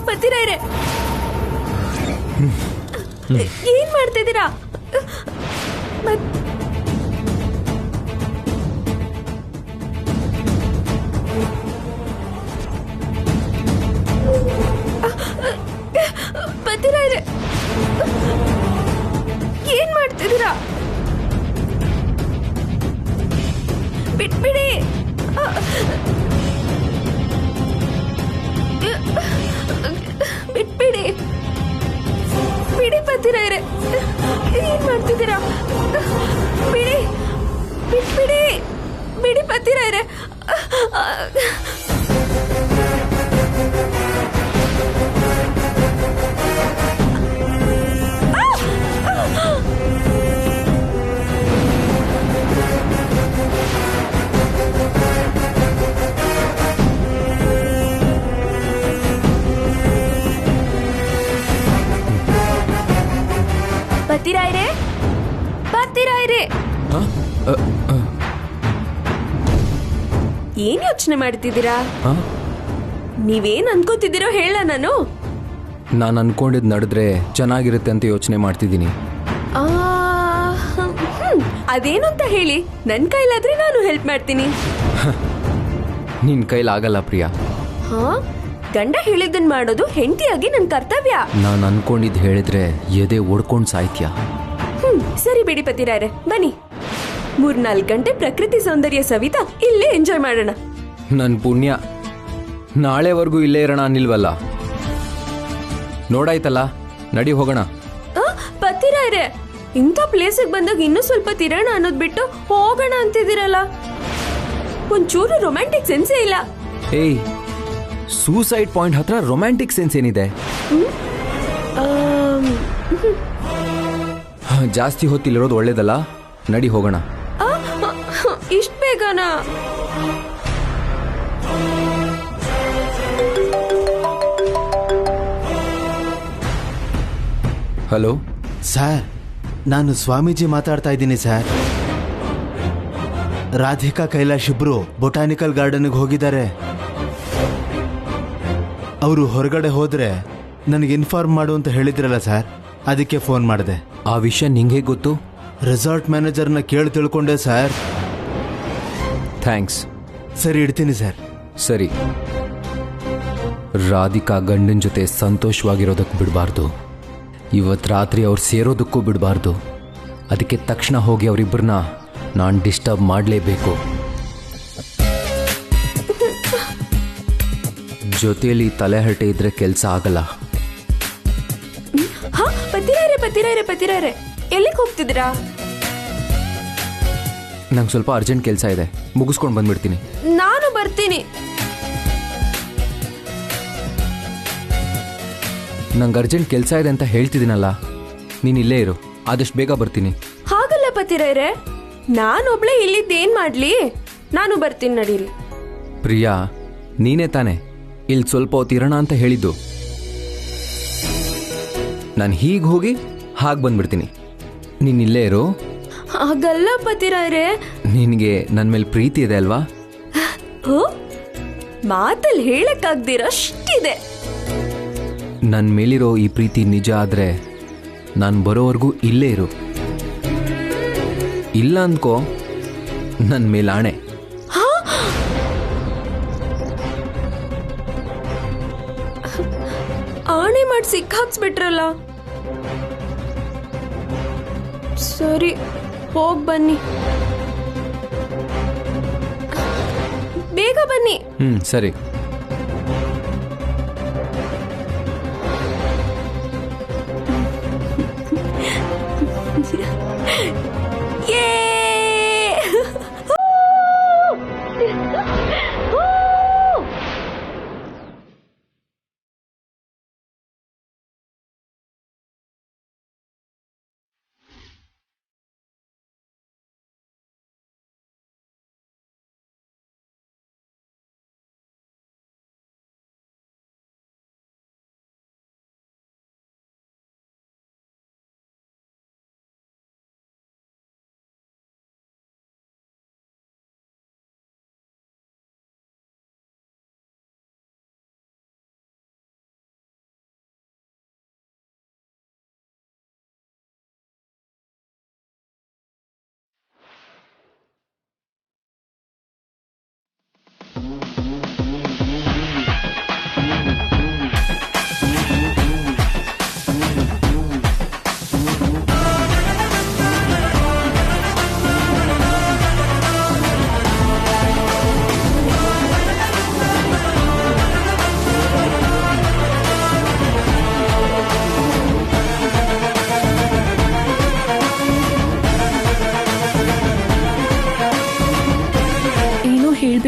ಪತಿರಾಯ್ರೆ, ಏನ್ ಮಾಡ್ತಿದ್ದೀರಾ? ಪತಿರಾಯ್ರೆ, ಏನ್ ಮಾಡ್ತಿದ್ದೀರಾ? ಬಿಟ್ಬಿಡಿ. ಬಿಟ್ಬಿಡಿ, ಬಿಡಿ ಪತಿರಾಯ್ರೆ, ಏನ್ ಮಾಡ್ತಿದ್ದೀರಾ? ಬಿಡಿ, ಬಿಟ್ಬಿಡಿ, ಬಿಡಿ ಪತಿರಾಯ್ರೆ. ಪತಿರಾಯ್ರೆ, ಪತಿರಾಯ್ರೆ, ಏನ್ ಯೋಚನೆ ಮಾಡ್ತಿದ್ದೀರಾ? ನೀವೇನ್ ಅನ್ಕೋತಿದ್ದೀರೋ ಹೇಳ. ನಾನು ಅನ್ಕೊಂಡಿದ್ ನಡೆದ್ರೆ ಚೆನ್ನಾಗಿರುತ್ತೆ ಅಂತ ಯೋಚನೆ ಮಾಡ್ತಿದ್ದೀನಿ. ಅದೇನು ಅಂತ ಹೇಳಿ, ನನ್ ಕೈಲಾದ್ರೆ ನಾನು ಹೆಲ್ಪ್ ಮಾಡ್ತೀನಿ. ನಿನ್ ಕೈಲಾಗಲ್ಲ ಪ್ರಿಯಾ. ಗಂಡ ಹೇಳಿದ್ದನ್ ಮಾಡೋದು ಹೆಂಡತಿಯಾಗಿ ನನ್ ಕರ್ತವ್ಯ. ನಾನು ಅನ್ಕೊಂಡಿದ್ ಹೇಳಿದ್ರೆ ಎದೆ ಒಡ್ಕೊಂಡ್ ಸಾಯ್ತ್ಯಾ. ಸರಿ ಬಿಡಿ ಪತಿರಾಯ್ರೆ, ಬನ್ನಿ 3-4 ಗಂಟೆ ಪ್ರಕೃತಿ ಸೌಂದರ್ಯ ಸವಿತಾ ಇಲ್ಲೇ ಎಂಜಾಯ್ ಮಾಡೋಣ. ನನ್ ಪುಣ್ಯ, ನಾಳೆವರೆಗೂ ಇಲ್ಲೇ ಇರೋಣ ಅನ್ನಿಲ್ವಲ್ಲ. ನೋಡಾಯ್ತಲ್ಲ, ನಡಿ ಹೋಗೋಣ. ಪತಿರಾಯ್ರೆ, ಇಂಥ ಪ್ಲೇಸಿಗೆ ಬಂದಾಗ ಇನ್ನೂ ಸ್ವಲ್ಪ ತಿರೋಣ ಅನ್ನೋದ್ ಬಿಟ್ಟು ಹೋಗೋಣ ಅಂತಿದ್ದೀರಲ್ಲ. ಒಂಚೂರು ರೊಮ್ಯಾಂಟಿಕ್ ಸೆನ್ಸೇ ಇಲ್ಲ. ಏಯ್, ಸೂಸೈಡ್ ಪಾಯಿಂಟ್ ಹತ್ರ ರೊಮ್ಯಾಂಟಿಕ್ ಸೆನ್ಸ್ ಏನಿದೆ? ಜಾಸ್ತಿ ಹೊತ್ತಿಲ್ಲಿರೋದು ಒಳ್ಳೇದಲ್ಲ. ನಡಿ ಹೋಗೋಣ. ಇಷ್ಟ ಬೇಗನಾ? ಹಲೋ ಸರ್, ನಾನು ಸ್ವಾಮೀಜಿ ಮಾತಾಡ್ತಾ ಇದ್ದೀನಿ ಸರ್. ರಾಧಿಕಾ ಕೈಲಾಶ್ ಇಬ್ರು ಬೊಟಾನಿಕಲ್ ಗಾರ್ಡನ್ಗೆ ಹೋಗಿದ್ದಾರೆ. ಅವರು ಹೊರಗಡೆ ಹೋದ್ರೆ ನನಗೆ ಇನ್ಫಾರ್ಮ್ ಮಾಡು ಅಂತ ಹೇಳಿದ್ರಲ್ಲ ಸರ್, ಅದಕ್ಕೆ ಫೋನ್ ಮಾಡಿದೆ. ಆ ವಿಷಯ ನಿಂಗೆ ಗೊತ್ತು? ರೆಸಾರ್ಟ್ ಮ್ಯಾನೇಜರ್ನ ಕೇಳಿ ತಿಳ್ಕೊಂಡೆ ಸರ್. ಥ್ಯಾಂಕ್ಸ್. ಸರಿ, ಇಡ್ತೀನಿ ಸರ್. ಸರಿ. ರಾಧಿಕಾ ಗಂಡನ ಜೊತೆ ಸಂತೋಷವಾಗಿರೋದಕ್ಕೆ ಬಿಡಬಾರ್ದು. ಇವತ್ತು ರಾತ್ರಿ ಅವ್ರು ಸೇರೋದಕ್ಕೂ ಬಿಡಬಾರ್ದು. ಅದಕ್ಕೆ ತಕ್ಷಣ ಹೋಗಿ ಅವರಿಬ್ಬರನ್ನ ನಾನು ಡಿಸ್ಟರ್ಬ್ ಮಾಡಲೇಬೇಕು. ಜೊತೆಯಲ್ಲಿ ತಲೆಹರಟೆ ಇದ್ರೆ ಕೆಲಸ ಆಗಲ್ಲ. ಪತಿರಾಯ್ರೆ, ಎಲ್ಲಿಗೆ ಹೋಗ್ತಿದ್ದೀರಾ? ನಂಗೆ ಸ್ವಲ್ಪ ಅರ್ಜೆಂಟ್ ಕೆಲಸ ಇದೆ, ಮುಗಿಸ್ಕೊಂಡು ಬಂದ್ಬಿಡ್ತೀನಿ. ನಾನು ಬರ್ತೀನಿ. ನಂಗೆ ಅರ್ಜೆಂಟ್ ಕೆಲಸ ಇದೆ ಅಂತ ಹೇಳ್ತಿದ್ದೀನಲ್ಲ, ನೀನು ಇಲ್ಲೇ ಇರು, ಆದಷ್ಟು ಬೇಗ ಬರ್ತೀನಿ. ಹಾಗಲ್ಲ ಪತಿರಾಯ್ರೆ, ನಾನೊಬ್ಳೆ ಇಲ್ಲಿದ್ದೇನ್ ಮಾಡ್ಲಿ? ನಾನು ಬರ್ತೀನಿ, ನಡೀರಿ. ಪ್ರಿಯಾ, ನೀನೇ ತಾನೆ ಇಲ್ಲಿ ಸ್ವಲ್ಪ ಹೊತ್ತಿರೋಣ ಅಂತ ಹೇಳಿದ್ದು. ನಾನು ಹೀಗೆ ಹೋಗಿ ಹಾಗೆ ಬಂದ್ಬಿಡ್ತೀನಿ. ನೀನು ಇಲ್ಲೇ ಇರು. ಹಾಗಲ್ಲ ಪತಿರಾಯ್ರೆ, ನಿನಗೆ ನನ್ನ ಮೇಲೆ ಪ್ರೀತಿ ಇದೆ ಅಲ್ವಾ? ಮಾತಲ್ಲಿ ಹೇಳಕ್ಕಾಗ್ದಿರಷ್ಟಿದೆ. ನನ್ನ ಮೇಲಿರೋ ಈ ಪ್ರೀತಿ ನಿಜ ಆದರೆ ನಾನು ಬರೋವರೆಗೂ ಇಲ್ಲೇ ಇರು. ಇಲ್ಲ ಅಂದ್ಕೋ, ನನ್ನ ಮೇಲೆ ಆಣೆ. ಆಣೆ ಮಾಡಿ ಸಿಕ್ಕಾಕ್ಸ್ಬಿಟ್ರಲ್ಲ. ಸರಿ, ಹೋಗ್ ಬನ್ನಿ, ಬೇಗ ಬನ್ನಿ. ಸರಿ.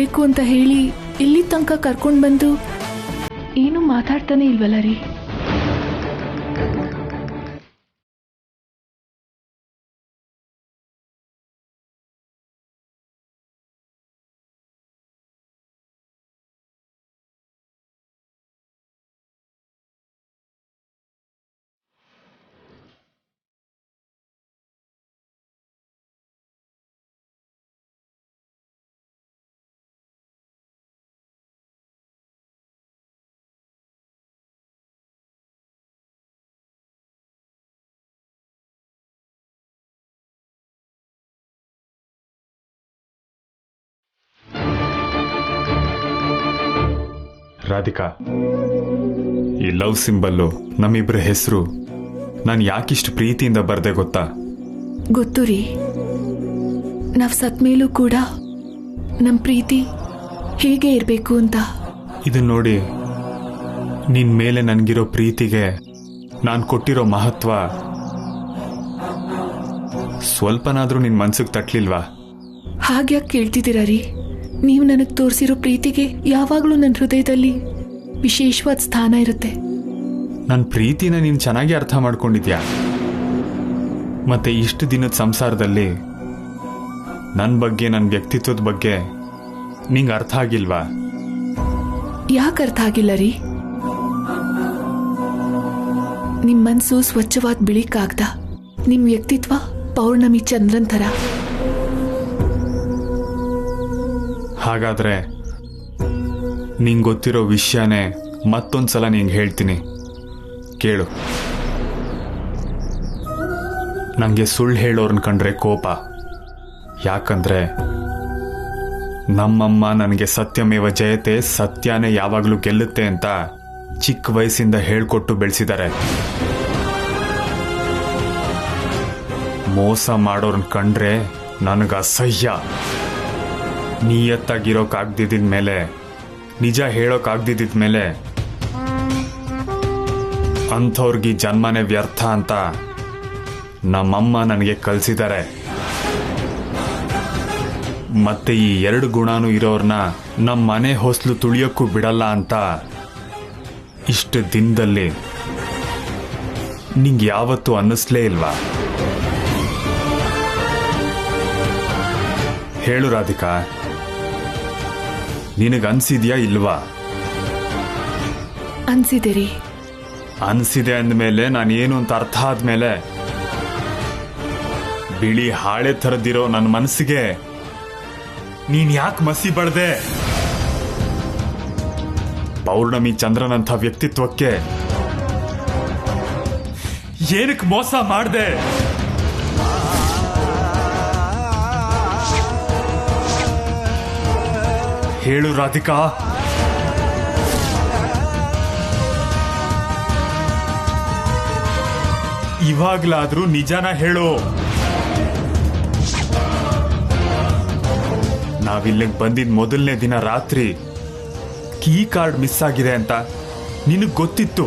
ಹೋಗ್ಬೇಕು ಅಂತ ಹೇಳಿ ಇಲ್ಲಿ ತನಕ ಕರ್ಕೊಂಡು ಬಂದು ಏನು ಮಾತಾಡ್ತಾನೆ ಇಲ್ವಲ್ಲ ರೀ. ರಾಧಿಕಾ, ಈ ಲವ್ ಸಿಂಬಲ್ಲು ನಮ್ಮಿಬ್ಬರ ಹೆಸರು ನಾನು ಯಾಕಿಷ್ಟು ಪ್ರೀತಿಯಿಂದ ಬರ್ದೆ ಗೊತ್ತಾ? ಗೊತ್ತು ರೀ, ನಾವು ಸತ್ ಮೇಲೂ ಕೂಡ ನಮ್ಮ ಪ್ರೀತಿ ಹೀಗೆ ಇರಬೇಕು ಅಂತ. ಇದನ್ನ ನೋಡಿ, ನಿನ್ ಮೇಲೆ ನನ್ಗಿರೋ ಪ್ರೀತಿಗೆ ನಾನು ಕೊಟ್ಟಿರೋ ಮಹತ್ವ ಸ್ವಲ್ಪನಾದ್ರೂ ನಿನ್ ಮನ್ಸಿಗೆ ತಟ್ಲಿಲ್ವಾ? ಹಾಗ್ಯಾಕೆ ಕೇಳ್ತಿದ್ದೀರಾ ರೀ? ನೀವು ನನಗೆ ತೋರಿಸಿರೋ ಪ್ರೀತಿಗೆ ಯಾವಾಗಲೂ ನನ್ನ ಹೃದಯದಲ್ಲಿ ವಿಶೇಷವಾದ ಸ್ಥಾನ ಇರುತ್ತೆ. ನನ್ನ ಪ್ರೀತಿನ ನೀನು ಚೆನ್ನಾಗಿ ಅರ್ಥ ಮಾಡ್ಕೊಂಡಿದ್ಯಾ. ಮತ್ತೆ ಇಷ್ಟು ದಿನದ ಸಂಸಾರದಲ್ಲಿ ನನ್ನ ಬಗ್ಗೆ, ನನ್ನ ವ್ಯಕ್ತಿತ್ವದ ಬಗ್ಗೆ ನಿಂಗೆ ಅರ್ಥ ಆಗಿಲ್ವಾ? ಯಾಕೆ ಅರ್ಥ ಆಗಿಲ್ಲ ರೀ? ನಿಮ್ಮ ಮನಸ್ಸು ಸ್ವಚ್ಛವಾದ ಬಿಳಿ ಕಾಗ್ದ, ನಿಮ್ಮ ವ್ಯಕ್ತಿತ್ವ ಪೌರ್ಣಮಿ ಚಂದ್ರನ್ ಥರ. ಹಾಗಾದ್ರೆ ನಿಂಗೆ ಗೊತ್ತಿರೋ ವಿಷಯನೇ ಮತ್ತೊಂದ್ಸಲ ನಿಂಗೆ ಹೇಳ್ತೀನಿ, ಕೇಳು. ನನಗೆ ಸುಳ್ಳು ಹೇಳೋರ್ನ ಕಂಡ್ರೆ ಕೋಪ. ಯಾಕಂದ್ರೆ ನಮ್ಮಮ್ಮ ನನಗೆ ಸತ್ಯಮೇವ ಜಯತೆ, ಸತ್ಯನೇ ಯಾವಾಗಲೂ ಗೆಲ್ಲುತ್ತೆ ಅಂತ ಚಿಕ್ಕ ವಯಸ್ಸಿಂದ ಹೇಳ್ಕೊಟ್ಟು ಬೆಳೆಸಿದ್ದಾರೆ. ಮೋಸ ಮಾಡೋರ್ನ ಕಂಡ್ರೆ ನನಗೆ ಅಸಹ್ಯ. ನಿಯತ್ತಾಗಿರೋಕಾಗ್ದಿದ್ದ ಮೇಲೆ, ನಿಜ ಹೇಳೋಕಾಗ್ದಿದ್ದ ಮೇಲೆ ಅಂಥವ್ರಿಗೆ ಜನ್ಮನೇ ವ್ಯರ್ಥ ಅಂತ ನಮ್ಮಮ್ಮ ನನಗೆ ಕಲಿಸಿದ್ದಾರೆ. ಮತ್ತೆ ಈ ಎರಡು ಗುಣನೂ ಇರೋರ್ನ ನಮ್ಮ ಮನೆ ಹೊಸ್ಲು ತುಳಿಯೋಕ್ಕೂ ಬಿಡಲ್ಲ ಅಂತ ಇಷ್ಟು ದಿನದಲ್ಲಿ ನಿಂಗೆ ಯಾವತ್ತೂ ಅನ್ನಿಸ್ಲೇ ಇಲ್ವಾ? ಹೇಳು ರಾಧಿಕಾ, ನಿನಗನ್ಸಿದ್ಯಾ ಇಲ್ವಾ? ಅನ್ಸಿದೆ ರೀ. ಅನ್ಸಿದೆ ಅಂದಮೇಲೆ ನಾನೇನು ಅಂತ ಅರ್ಥ ಆದ್ಮೇಲೆ ಬಿಳಿ ಹಾಳೆ ಥರದಿರೋ ನನ್ನ ಮನಸ್ಸಿಗೆ ನೀನ್ ಯಾಕೆ ಮಸಿ ಬಳ್ದೆ? ಪೌರ್ಣಮಿ ಚಂದ್ರನಂಥ ವ್ಯಕ್ತಿತ್ವಕ್ಕೆ ಏನಕ್ಕೆ ಮೋಸ ಮಾಡ್ದೆ? ಹೇಳು ರಾಧಿಕಾ. ಇವಾಗ್ಲಾದ್ರೂ ನಿಜಾನ ಹೇಳು. ನಾವಿಲ್ಲಿಗೆ ಬಂದಿದ್ ಮೊದಲನೇ ದಿನ ರಾತ್ರಿ ಕೀ ಕಾರ್ಡ್ ಮಿಸ್ ಆಗಿದೆ ಅಂತ ನಿನಗ್ ಗೊತ್ತಿತ್ತು,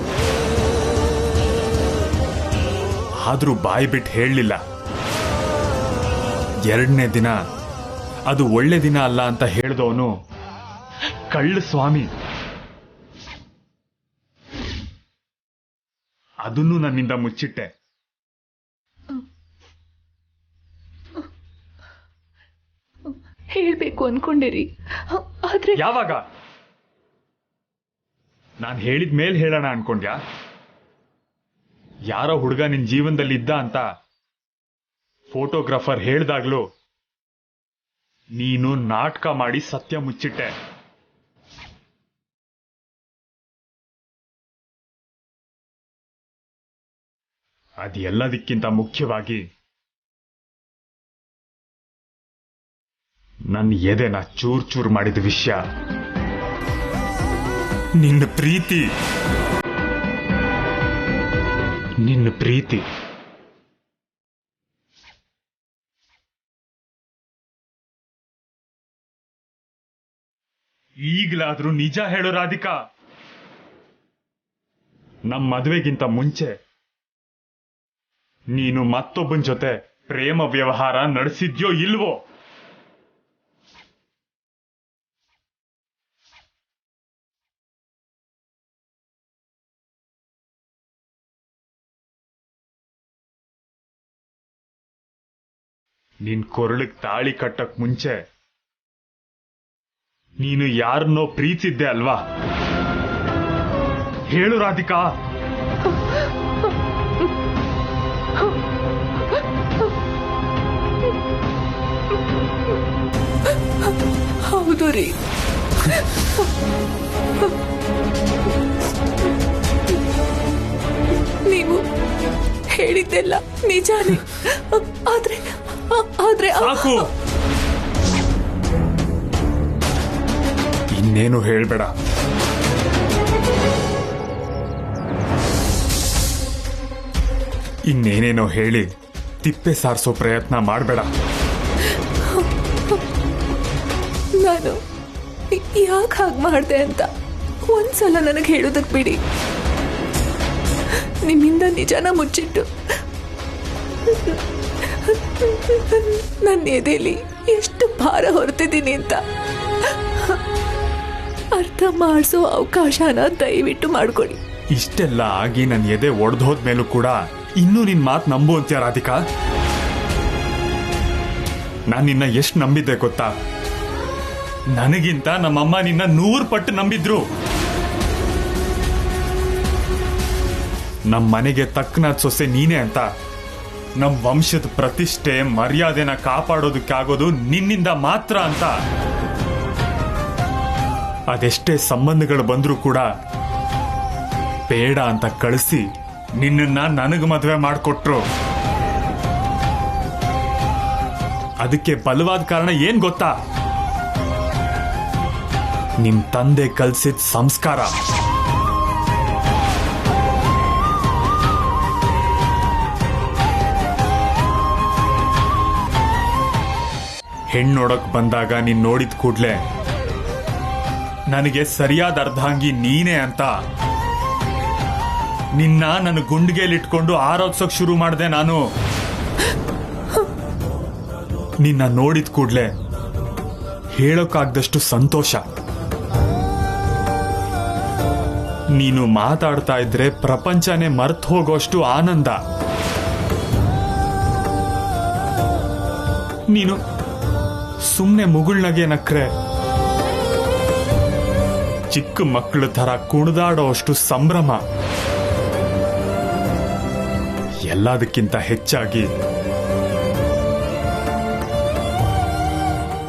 ಆದ್ರೂ ಬಾಯಿ ಬಿಟ್ಟು ಹೇಳಲಿಲ್ಲ. ಎರಡನೇ ದಿನ ಅದು ಒಳ್ಳೆ ದಿನ ಅಲ್ಲ ಅಂತ ಹೇಳಿದವನು ಕಳ್ಳ ಸ್ವಾಮಿ. ಅದನ್ನು ನನ್ನಿಂದ ಮುಚ್ಚಿಟ್ಟೆ. ಹೇಳ್ಬೇಕು ಅನ್ಕೊಂಡಿರಿ, ಆದ್ರೆ ಯಾವಾಗ? ನಾನು ಹೇಳಿದ ಮೇಲೆ ಹೇಳೋಣ ಅನ್ಕೊಂಡ್ಯಾ? ಯಾರೋ ಹುಡುಗ ನಿನ್ ಜೀವನದಲ್ಲಿ ಇದ್ದ ಅಂತ ಫೋಟೋಗ್ರಾಫರ್ ಹೇಳ್ದಾಗ್ಲೂ ನೀನು ನಾಟಕ ಮಾಡಿ ಸತ್ಯ ಮುಚ್ಚಿಟ್ಟೆ. ಅದೆಲ್ಲದಕ್ಕಿಂತ ಮುಖ್ಯವಾಗಿ ನನ್ನ ಎದೆನ ಚೂರ್ ಚೂರ್ ಮಾಡಿದ ವಿಷಯ ನಿನ್ನ ಪ್ರೀತಿ. ನಿನ್ನ ಪ್ರೀತಿ. ಈಗಲಾದ್ರೂ ನಿಜ ಹೇಳು ರಾಧಿಕಾ. ನಮ್ಮ ಮದುವೆಗಿಂತ ಮುಂಚೆ ನೀನು ಮತ್ತೊಬ್ಬನ ಜೊತೆ ಪ್ರೇಮ ವ್ಯವಹಾರ ನಡೆಸಿದ್ಯೋ ಇಲ್ವೋ? ನಿನ್ ಕೊರಳಿಗೆ ತಾಳಿ ಕಟ್ಟಕ್ ಮುಂಚೆ ನೀನು ಯಾರನ್ನೋ ಪ್ರೀತಿಸಿದ್ದೆ ಅಲ್ವಾ? ಹೇಳು ರಾಧಿಕಾ. ಹೌದು ರೀ. ನೀವು ಹೇಳಿದ್ದೆಲ್ಲ ನಿಜಾನೇ. ಆದ್ರೆ ಆದ್ರೆ ಸಾಕು, ಇನ್ನೇನು ಹೇಳ್ಬೇಡ. ಇನ್ನೇನೇನೋ ಹೇಳಿ ತಿಪ್ಪೆ ಸಾರಿಸೋ ಪ್ರಯತ್ನ ಮಾಡಬೇಡ. ನಾನು ಯಾಕೆ ಹಾಗೆ ಮಾಡಿದೆ ಅಂತ ಒಂದ್ಸಲ ನನಗೆ ಹೇಳೋದಕ್ಕೆ ಬಿಡಿ. ನಿಮ್ಮಿಂದ ನಿಜಾನ ಮುಚ್ಚಿಟ್ಟು ನನ್ನ ಎದೆಯಲ್ಲಿ ಎಷ್ಟು ಭಾರ ಹೊರತಿದ್ದೀನಿ ಅಂತ ಅರ್ಥ ಮಾಡಿಸೋ ಅವಕಾಶನ ದಯವಿಟ್ಟು ಮಾಡ್ಕೊಳ್ಳಿ. ಇಷ್ಟೆಲ್ಲ ಆಗಿ ನನ್ನ ಎದೆ ಒಡೆದು ಹೋದ್ಮೇಲೂ ಕೂಡ ಇನ್ನೂ ನಿನ್ ಮಾತು ನಂಬು ಅಂತ್ಯ ರಾಧಿಕಾ? ನಾನು ನಿನ್ನ ಎಷ್ಟು ನಂಬಿದ್ದೆ ಗೊತ್ತಾ? ನನಗಿಂತ ನಮ್ಮಮ್ಮ ನಿನ್ನ 100 ಪಟ್ಟು ನಂಬಿದ್ರು. ನಮ್ಮ ಮನೆಗೆ ತಕ್ಕನಾದ ಸೊಸೆ ನೀನೇ ಅಂತ, ನಮ್ಮ ವಂಶದ ಪ್ರತಿಷ್ಠೆ ಮರ್ಯಾದೆನ ಕಾಪಾಡೋದಕ್ಕಾಗೋದು ನಿನ್ನಿಂದ ಮಾತ್ರ ಅಂತ. ಅದೆಷ್ಟೇ ಸಂಬಂಧಗಳು ಬಂದ್ರೂ ಕೂಡ ಬೇಡ ಅಂತ ಕಳಿಸಿ ನಿನ್ನನ್ನ ನನಗೆ ಮದುವೆ ಮಾಡಿಕೊಟ್ರು. ಅದಕ್ಕೆ ಬಲವಾದ ಕಾರಣ ಏನ್ ಗೊತ್ತಾ? ನಿಮ್ ತಂದೆ ಕಲ್ಸಿದ ಸಂಸ್ಕಾರ. ಹೆಣ್ಣೋಡಕ್ ಬಂದಾಗ ನೀನ್ ನೋಡಿದ ಕೂಡ್ಲೆ ನನಗೆ ಸರಿಯಾದ ಅರ್ಧಾಂಗಿ ನೀನೇ ಅಂತ ನಿನ್ನ ನನ್ನ ಗುಂಡಿಗೆಲಿಟ್ಕೊಂಡು ಆರೋಗ್ಸೋಕ್ ಶುರು ಮಾಡಿದೆ ನಾನು. ನಿನ್ನ ನೋಡಿದ ಕೂಡ್ಲೆ ಹೇಳೋಕ್ಕಾಗ್ದಷ್ಟು ಸಂತೋಷ. ನೀನು ಮಾತಾಡ್ತಾ ಇದ್ರೆ ಪ್ರಪಂಚನೇ ಮರ್ತು ಹೋಗೋಷ್ಟು ಆನಂದ. ನೀನು ಸುಮ್ನೆ ಮುಗುಳ್ನಗೆ ನಕ್ರೆ ಚಿಕ್ಕ ಮಕ್ಕಳ ತರ ಕುಣಿದಾಡೋ ಅಷ್ಟು ಸಂಭ್ರಮ. ಎಲ್ಲದಕ್ಕಿಂತ ಹೆಚ್ಚಾಗಿ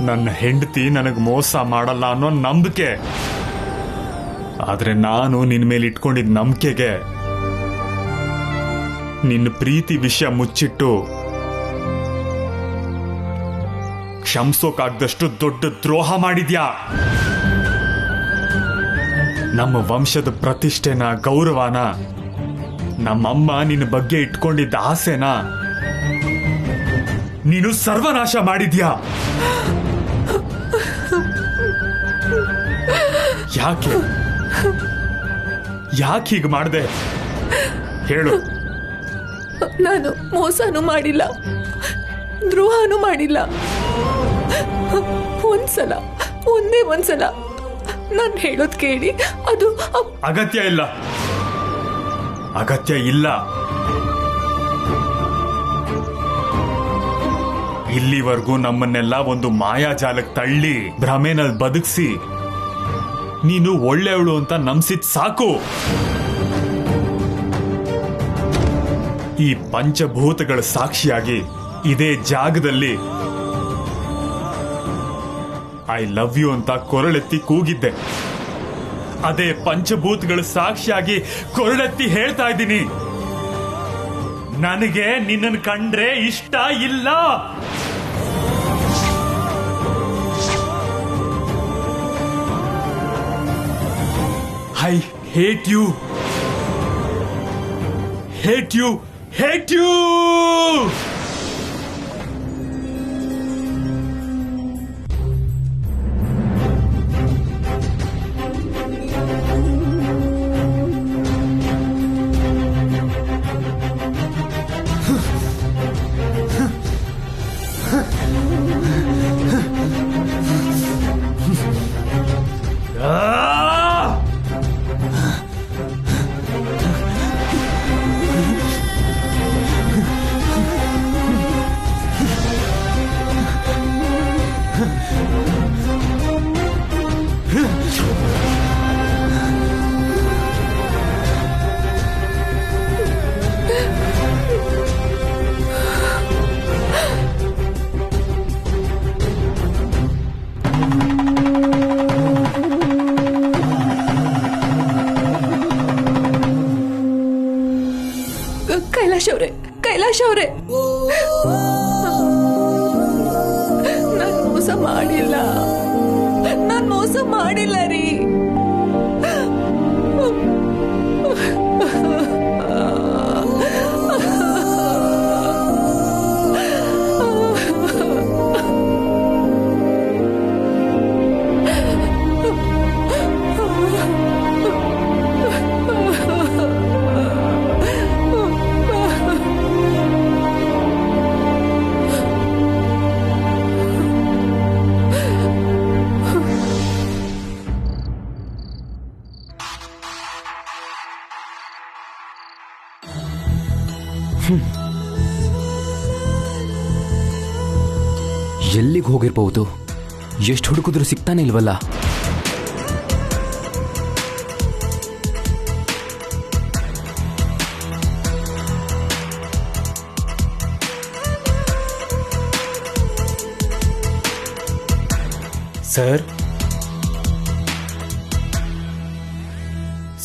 ನನ್ನ ಹೆಂಡತಿ ನನಗ್ ಮೋಸ ಮಾಡಲ್ಲ ಅನ್ನೋ ನಂಬಿಕೆ. ಆದ್ರೆ ನಾನು ನಿನ್ ಮೇಲೆ ಇಟ್ಕೊಂಡಿದ್ದ ನಂಬಿಕೆಗೆ ನಿನ್ನ ಪ್ರೀತಿ ವಿಷಯ ಮುಚ್ಚಿಟ್ಟು ಕ್ಷಮಿಸೋಕಾಗ್ದಷ್ಟು ದೊಡ್ಡ ದ್ರೋಹ ಮಾಡಿದ್ಯಾ. ನಮ್ಮ ವಂಶದ ಪ್ರತಿಷ್ಠೆನ, ಗೌರವನ, ನಮ್ಮಮ್ಮ ನಿನ್ನ ಬಗ್ಗೆ ಇಟ್ಕೊಂಡಿದ್ದ ಆಸೆನ ನೀನು ಸರ್ವನಾಶ ಮಾಡಿದ್ಯಾ. ಯಾಕೆ ಹೀಗೆ ಮಾಡ್ದೆ ಹೇಳು? ನಾನು ಮೋಸನೂ ಮಾಡಿಲ್ಲ, ದ್ರೋಹನೂ ಮಾಡಿಲ್ಲ. ಒಂದೇ ಒಂದ್ಸಲ ನಾನು ಹೇಳೋದ್ ಕೇಳಿ. ಅದು ಅಗತ್ಯ ಇಲ್ಲ. ಇಲ್ಲಿವರೆಗೂ ನಮ್ಮನ್ನೆಲ್ಲ ಒಂದು ಮಾಯಾಜಾಲಕ್ಕೆ ತಳ್ಳಿ ಭ್ರಮೆನಲ್ಲಿ ಬದುಕಿಸಿ ನೀನು ಒಳ್ಳೆಯವಳು ಅಂತ ನಂಬಿಸಿದ್ ಸಾಕು. ಈ ಪಂಚಭೂತಗಳ ಸಾಕ್ಷಿಯಾಗಿ ಇದೇ ಜಾಗದಲ್ಲಿ ಐ ಲವ್ ಯು ಅಂತ ಕೊರಳೆತ್ತಿ ಕೂಗಿದ್ದೆ. ಅದೇ ಪಂಚಭೂತಗಳ ಸಾಕ್ಷಿಯಾಗಿ ಕೊರಳೆತ್ತಿ ಹೇಳ್ತಾ ಇದ್ದೀನಿ, ನನಗೆ ನಿನ್ನನ್ನು ಕಂಡ್ರೆ ಇಷ್ಟ ಇಲ್ಲ. I hate you, hate you, hate you. ಮಾಡ್ಬಿಟ್ಟವ್ರೆ. ನಾನ್ ಮೋಸ ಮಾಡಿಲ್ಲ, ನಾನ್ ಮೋಸ ಮಾಡಿಲ್ಲ ರೀ. ಎಲ್ಲಿಗೆ ಹೋಗಿರ್ಬಹುದು? ಎಷ್ಟು ಹುಡುಕಿದ್ರು ಸಿಗ್ತಾನೆ ಇಲ್ವಲ್ಲ. ಸರ್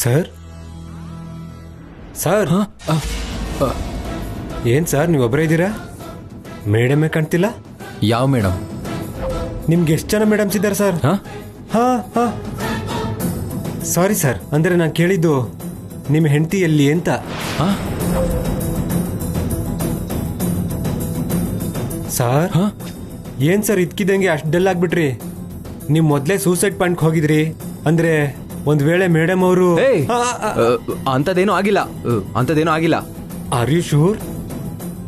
ಸರ್ ಸರ್ ಏನ್ ಸರ್ ನೀವು ಒಬ್ಬರೇ ಇದ್ದೀರಾ? ಮೇಡಮೇ ಕಾಣ್ತಿಲ್ಲ. ಯಾವ ಮೇಡಮ್? ನಿಮ್ಗೆ ಎಷ್ಟು ಜನ ಮೇಡಮ್ಸ್ ಇದ್ದಾರೆ ಸರ್? ಹಾ ಹಾ ಸಾರಿ ಸರ್, ಅಂದ್ರೆ ನಾನು ಕೇಳಿದ್ದು ನಿಮ್ಮ ಹೆಂಡತಿ ಎಲ್ಲಿ ಅಂತ. ಸರ್ ಏನ್ ಸರ್ ಇದ್ಕಿದಂಗೆ ಅಷ್ಟು ಡಲ್ ಆಗ್ಬಿಟ್ರಿ? ನೀವು ಮೊದಲೇ ಸೂಸೈಡ್ ಪಾಯಿಂಟ್ ಹೋಗಿದ್ರಿ ಅಂದ್ರೆ ಒಂದ್ ವೇಳೆ ಮೇಡಮ್ ಅವರು ಅಂಥದ್ದೇನೂ ಆಗಿಲ್ಲ, ಅಂಥದ್ದೇನೂ ಆಗಿಲ್ಲ. Are you sure?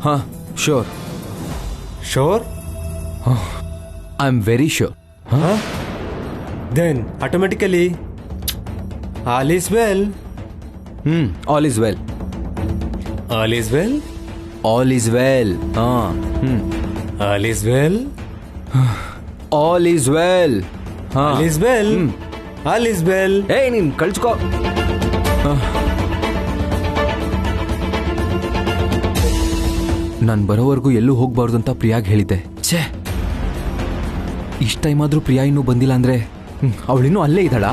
ಹಾ sure. Sure? I am very sure. Then automatically all is well. All is well. All is well. All is well. All is well. All is well. All is well. All is well. ನೀನ್ ಕಳ್ಸ್ಕೋ. ನಾನು ಬರೋವರೆಗೂ ಎಲ್ಲೂ ಹೋಗ್ಬಾರ್ದು ಅಂತ ಪ್ರಿಯಾಗ್ ಹೇಳಿದ್ದೆ. ಛೇ, ಇಷ್ಟ ಟೈಮ್ ಆದ್ರೂ ಪ್ರಿಯಾ ಇನ್ನೂ ಬಂದಿಲ್ಲ ಅಂದ್ರೆ ಅವಳಿನ್ನೂ ಅಲ್ಲೇ ಇದ್ದಾಳ?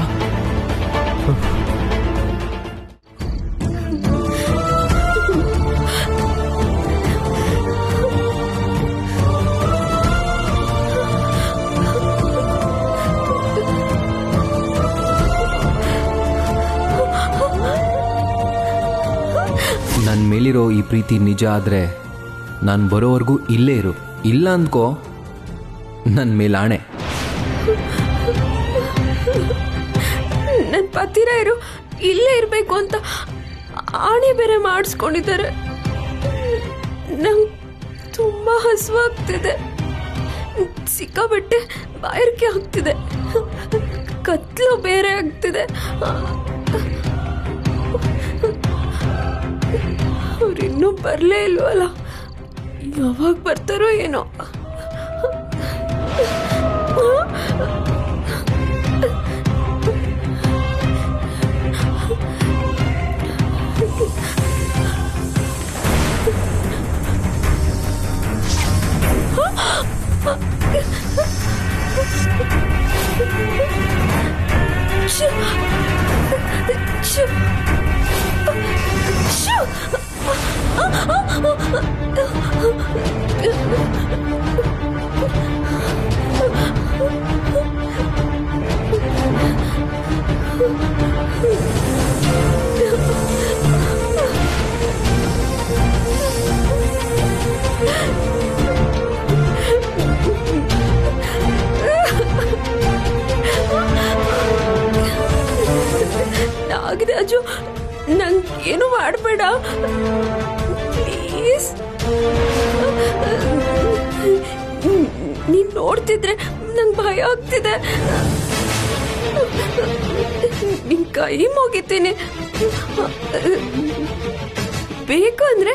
ನನ್ನ ಮೇಲಿರೋ ಈ ಪ್ರೀತಿ ನಿಜ ಆದ್ರೆ ನಾನು ಬರೋವರೆಗೂ ಇಲ್ಲೇ ಇರು. ಇಲ್ಲ ಅಂದ್ಕೋ, ನನ್ನ ಮೇಲಾಣೆ. ನನ್ನ ಪತಿರಾಯರು ಇಲ್ಲೇ ಇರಬೇಕು ಅಂತ ಆಣೆ ಬೇರೆ ಮಾಡಿಸ್ಕೊಂಡಿದ್ದಾರೆ. ನಂಗೆ ತುಂಬ ಹಸುವಾಗ್ತಿದೆ, ಸಿಕ್ಕಾಬಟ್ಟೆ ಬಾಯಾರಿಕೆ ಆಗ್ತಿದೆ, ಕತ್ಲು ಬೇರೆ ಆಗ್ತಿದೆ. ಅವ್ರಿನ್ನೂ ಬರಲೇ ಇಲ್ವಲ್ಲ, ಯಾವಾಗ ಬರ್ತಾರೋ ಏನೋ. ನಾಗರಾಜು, ನಂಗೇನು ಮಾಡಬೇಡ ಪ್ಲೀಸ್. ನೀನ್ ನೋಡ್ತಿದ್ರೆ ನಂಗೆ ಭಯ ಆಗ್ತಿದೆ. ನಿನ್ ಕೈ ಮುಗಿತೀನಿ. ಬೇಕು ಅಂದ್ರೆ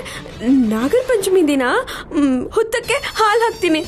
ನಾಗರ ಪಂಚಮಿ ದಿನ ಹುತ್ತಕ್ಕೆ ಹಾಲು ಹಾಕ್ತೀನಿ.